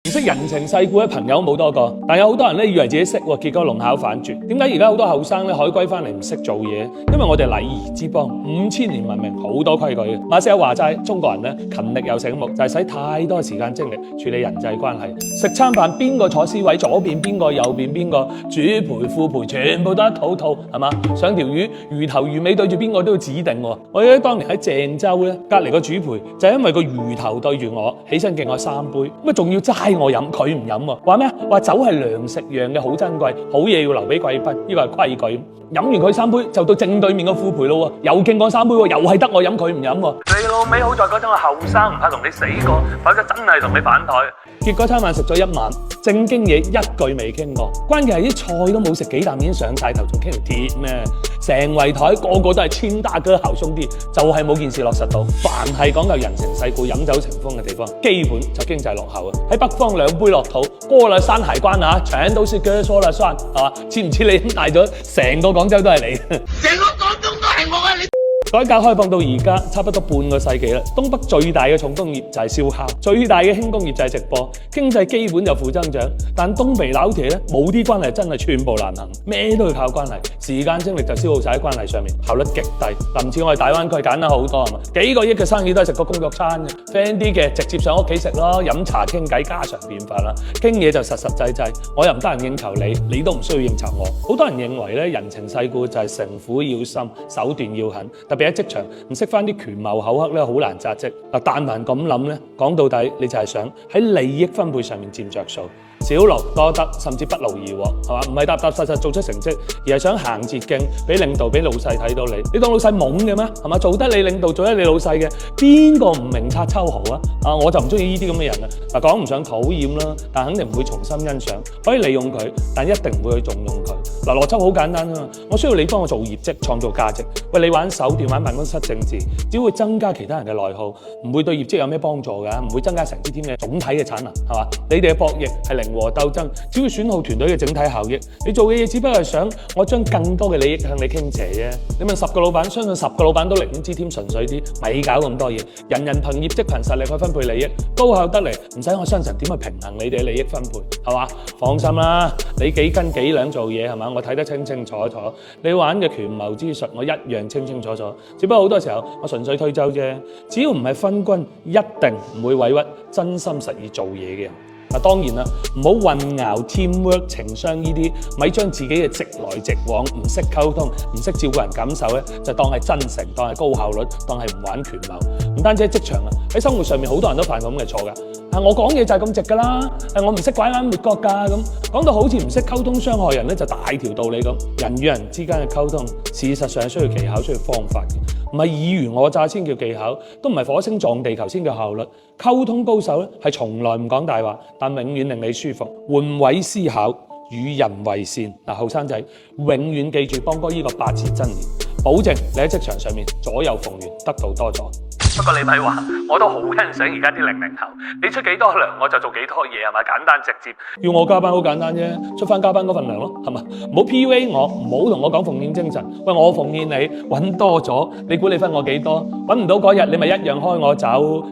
唔識人情世故嘅朋友冇多個，但有好多人咧以為自己識，結果弄巧反拙。點解而家好多後生咧海歸翻嚟唔識做嘢？因為我哋禮儀之邦，5000年文明，好多規矩嘅。馬斯克話齋，中國人咧勤力又醒目，就係使太多時間精力處理人際關係。食餐飯邊個坐 C 位，左邊邊個，右邊邊個，主陪副陪，全部都一套套，係嘛？上條魚魚頭魚尾對住邊個都要指定喎。我記得當年喺鄭州咧，隔離個主陪就係因為個魚頭對住我，起身敬我3杯，咁仲要齋我飲，佢唔飲喎。話咩啊？話酒係糧食樣嘅，好珍貴，好嘢要留俾貴賓，呢個係規矩。飲完佢3杯，就到正對面個副陪咯喎，又敬我3杯喎，又係得我飲，佢唔飲喎。你老味好在嗰陣我後生，唔怕同你死過，否則真係同你反台。結果餐飯食咗1晚，正經嘢一句未傾過，關鍵係啲菜都冇食幾啖已經上晒頭，仲傾條鐵咩？成圍台個個都係千大哥後兄弟，就係冇件事落實到。凡係講究人情世故、飲酒情風嘅地方，基本就經濟落後啊！喺北方2杯落肚，過了山海關啊，全都是哥說了算，係嘛？知唔知你飲大咗，成個廣州都係你，成個廣東都係我啊！你改革開放到而家差不多半個世紀啦，東北最大嘅重工業就係燒烤，最大嘅輕工業就係直播，經濟基本就負增長。但東北老鐵咧冇啲關係真係寸步難行，咩都要靠關係，時間精力就消耗晒喺關係上面，效率極低。唔似我哋大灣區簡單好多係嘛？幾個億嘅生意都係食個工作餐嘅 ，friend 啲嘅直接上屋企食咯，飲茶傾偈家常便飯啦，傾嘢就實實際際。我又唔得閒應酬你，你都唔需要應酬我。好多人認為咧人情世故就係城府要深，手段要狠，特別喺職場唔識翻啲權謀口黑咧，好難扎職。嗱，但凡咁諗咧，講到底你就係想喺利益分配上面佔着數。少勞多得，甚至不勞而獲，係嘛？唔係踏踏實實做出成績，而係想行捷徑，俾領導、俾老細睇到你。你當老細懵嘅咩？係嘛？做得你領導，做得你老細嘅，邊個唔明察秋毫啊？我就唔中意呢啲咁嘅人啊！嗱，講唔上討厭啦，但肯定唔會重新欣賞。可以利用佢，但一定唔會去重用佢。嗱，邏輯好簡單啊嘛！我需要你幫我做業績，創造價值。喂，你玩手段、玩辦公室政治，只會增加其他人嘅內耗，唔會對業績有咩幫助㗎，唔會增加成支 team 嘅總體嘅產能，係嘛？你哋嘅博弈係零和鬥爭，只會損耗團隊嘅整體效益。你做嘅嘢只不過係想我將更多嘅利益向你傾斜啫。你問10個老闆，相信10個老闆都寧願支 team 純粹啲，咪搞咁多嘢。人人憑業績、憑實力去分配利益，高效得嚟，唔使我商臣點去平衡你哋嘅利益分配，係嘛？放心啦，你幾斤幾兩做嘢係嘛？我睇得清清楚楚。你玩嘅權謀之術，我一樣清清楚楚。只不過好多時候我純粹推舟啫。只要唔係昏君，一定唔會委屈真心實意做嘢嘅人。嗱，當然啦，唔好混淆 teamwork 情商呢啲，咪將自己嘅直來直往、唔識溝通、唔識照顧人感受咧，就當係真誠、當係高效率、當係唔玩權謀。唔單止喺職場啊，喺生活上面好多人都犯咁嘅錯㗎。我講嘢就係咁直㗎啦，我唔識拐彎抹角㗎咁，講到好似唔識溝通傷害人咧，就大條道理咁。人與人之間嘅溝通，事實上係需要技巧、需要方法嘅，唔係爾虞我詐先叫技巧，都唔係火星撞地球先叫效率。溝通高手咧係從來唔講大話，但永遠令你舒服。換位思考，與人為善。嗱，後生仔永遠記住邦哥呢個8字真言，保證你喺職場上面左右逢源，得到多助。不過你咪話，我都好欣賞而家啲00後，你出幾多糧我就做幾多嘢，係咪？簡單直接。要我加班好簡單啫，出翻加班嗰份糧咯，係咪？唔好 PUA 我，唔好同我講奉獻精神。喂，我奉獻你，揾多咗，你估你分我幾多？揾唔到嗰日，你咪一樣開我走，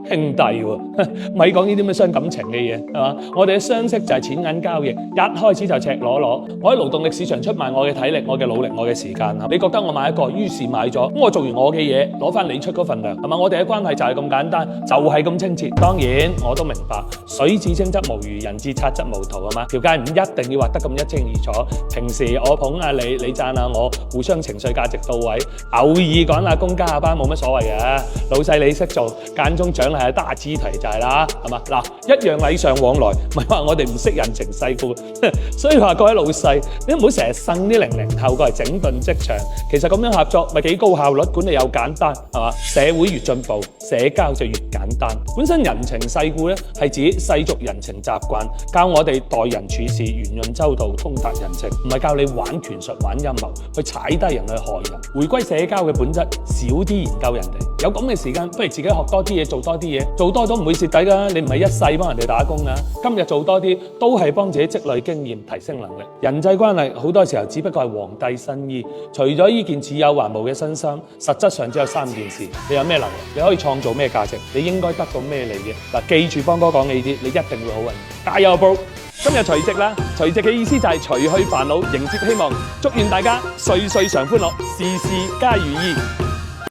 兄弟喎。咪講呢啲咩傷感情嘅嘢，係嘛？我哋嘅相識就係錢銀交易，一開始就赤裸裸。我喺勞動力市場出賣我嘅體力、我嘅努力、我嘅時間。你覺得我買一個，於是買咗，咁我做完我嘅嘢，攞翻你出嗰份糧，係嘛？我哋嘅關係就係咁簡單，就係咁清澈。當然我都明白，水至清則無魚，人至察則無徒啊嘛。條界唔一定要畫得咁一清二楚。平時我捧下你，你讚下我，互相情緒價值到位。偶爾趕下工加下班冇乜所謂嘅。老細你識做，間中獎勵下大支提就係啦，係嘛？嗱，一樣禮尚往來，唔係話我哋唔識人情世故。所以話各位老細，你唔好成日呻啲00後過嚟整頓職場。其實咁樣合作咪幾高效率，管理又簡單，係嘛？社會越進步，社交就越簡單。本身人情世故咧係指世俗人情習慣，教我哋待人處事圓潤周到，通達人情，唔係教你玩權術、玩陰謀，去踩低人去害人。回歸社交嘅本質，少啲研究人哋。有咁嘅時間，不如自己學多啲嘢，做多啲嘢，做多咗唔會蝕底㗎。你唔係一世幫人哋打工啊，今日做多啲都係幫自己積累經驗、提升能力。人際關係好多時候只不過係皇帝新衣，除咗呢件似有還無嘅新衫，實質上只有3件事：你有咩能力，你可以創造咩價值，你應該得到咩利益？嗱，記住邦哥講嘅呢啲，你一定會好運。加油 bro！今日除夕啦，除夕嘅意思就係除去煩惱，迎接希望。祝願大家歲歲常歡樂，事事皆如意。